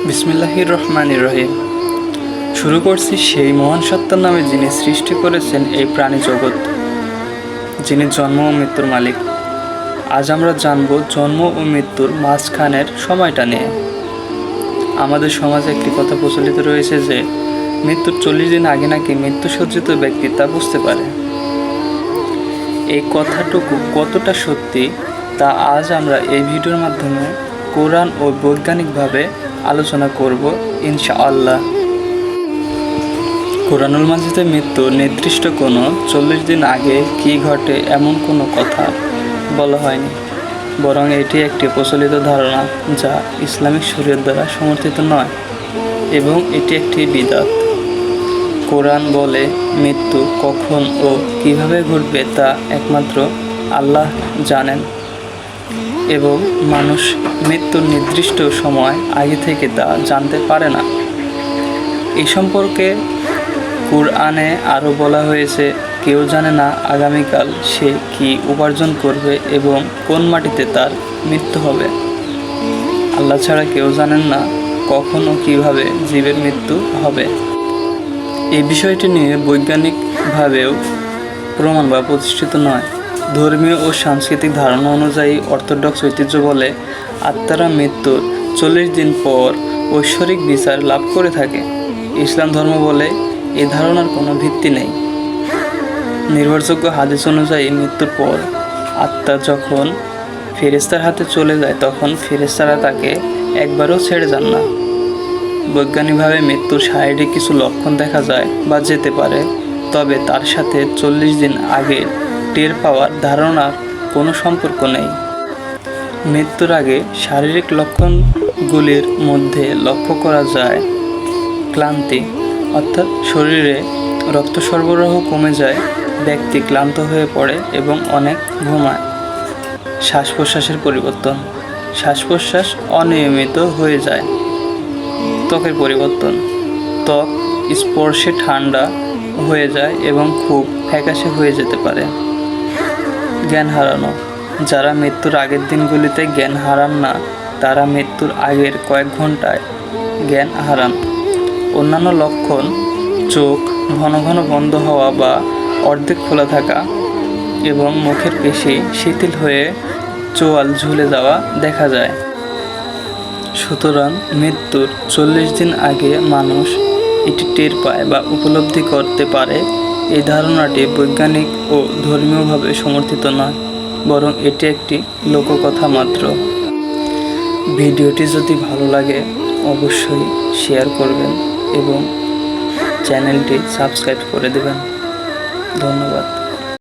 বিসমিল্লাহির রহমানির রহিম। শুরু করছি সেই মহান সত্তার নামে, যিনি সৃষ্টি করেছেন এই প্রাণী জগৎ, যিনি জন্ম ও মৃত্যুর মালিক। আজ আমরা জানব জন্ম ও মৃত্যুর মাঝখানের সময়টা নিয়ে। আমাদের সমাজে একটি কথা প্রচলিত রয়েছে যে মৃত্যুর 40 দিন আগে নাকি মৃত্যুসজ্জিত ব্যক্তি তা বুঝতে পারে। এই কথাটুকু কতটা সত্যি তা আজ আমরা এই ভিডিওর মাধ্যমে কোরআন ও বৈজ্ঞানিকভাবে আলোচনা করব ইনশাআল্লাহ। কোরআনুল মাজিদে মৃত্যু নির্দিষ্ট কোনো 40 দিন আগে কী ঘটে এমন কোনো কথা বলা হয়নি, বরং এটি একটি প্রচলিত ধারণা যা ইসলামিক শরীয়ত দ্বারা সমর্থিত নয় এবং এটি একটি বিদআত। কোরআন বলে মৃত্যু কখন ও কিভাবে ঘটবে তা একমাত্র আল্লাহ জানেন এবং মানুষ মৃত্যুর নির্দিষ্ট সময় আগে থেকে তা জানতে পারে না। এই সম্পর্কে কুরআনে আরও বলা হয়েছে, কেউ জানে না আগামীকাল সে কি উপার্জন করবে এবং কোন মাটিতে তার মৃত্যু হবে। আল্লাহ ছাড়া কেউ জানেন না কখন ও কীভাবে জীবের মৃত্যু হবে। এই বিষয়টি নিয়ে বৈজ্ঞানিকভাবেও প্রমাণ বা প্রতিষ্ঠিত নয়। ধর্মীয় ও সাংস্কৃতিক ধারণা অনুযায়ী অর্থোডক্স ঐতিহ্য বলে আত্মারা মৃত্যুর 40 দিন পর ঐশ্বরিক বিচার লাভ করে থাকে। ইসলাম ধর্ম বলে এই ধারণার কোনো ভিত্তি নেই। নির্ভরযোগ্য হাদিস অনুযায়ী মৃত্যুর পর আত্মা যখন ফেরেশতার হাতে চলে যায় তখন ফেরেশতারা তাকে একবারও ছেড়ে যান না। বৈজ্ঞানিকভাবে মৃত্যুর শারীরিক কিছু লক্ষণ দেখা যায় বা যেতে পারে, তবে তার সাথে 40 দিন আগে টের পাওয়ার ধারণার কোনো সম্পর্ক নেই। মৃত্যুর আগে শারীরিক লক্ষণগুলির মধ্যে লক্ষ্য করা যায় ক্লান্তি, অর্থাৎ শরীরে রক্ত সরবরাহ কমে যায়, ব্যক্তি ক্লান্ত হয়ে পড়ে এবং অনেক ঘুমায়। শ্বাস প্রশ্বাসের পরিবর্তন, শ্বাস প্রশ্বাস অনিয়মিত হয়ে যায়। ত্বকের পরিবর্তন, ত্বক স্পর্শে ঠান্ডা হয়ে যায় এবং খুব ফ্যাকাশে হয়ে যেতে পারে। জ্ঞান হারানো, যারা মৃত্যুর আগের দিনগুলিতে জ্ঞান হারান না তারা মৃত্যুর আগের কয়েক ঘন্টায় জ্ঞান হারান। অন্যান্য লক্ষণ, চোখ ঘন ঘন বন্ধ হওয়া বা অর্ধেক খোলা থাকা এবং মুখের পেশি শিথিল হয়ে চোয়াল ঝুলে যাওয়া দেখা যায়। সুতরাং মৃত্যুর 40 দিন আগে মানুষ এটি টের পায় বা উপলব্ধি করতে পারে। এই ধারণাটি বৈজ্ঞানিক ও ধর্মীয়ভাবে সমর্থিত নয়, বরং এটি একটি লোককথা মাত্র। ভিডিওটি যদি ভালো লাগে অবশ্যই শেয়ার করবেন এবং চ্যানেলটি সাবস্ক্রাইব করে দেবেন। ধন্যবাদ।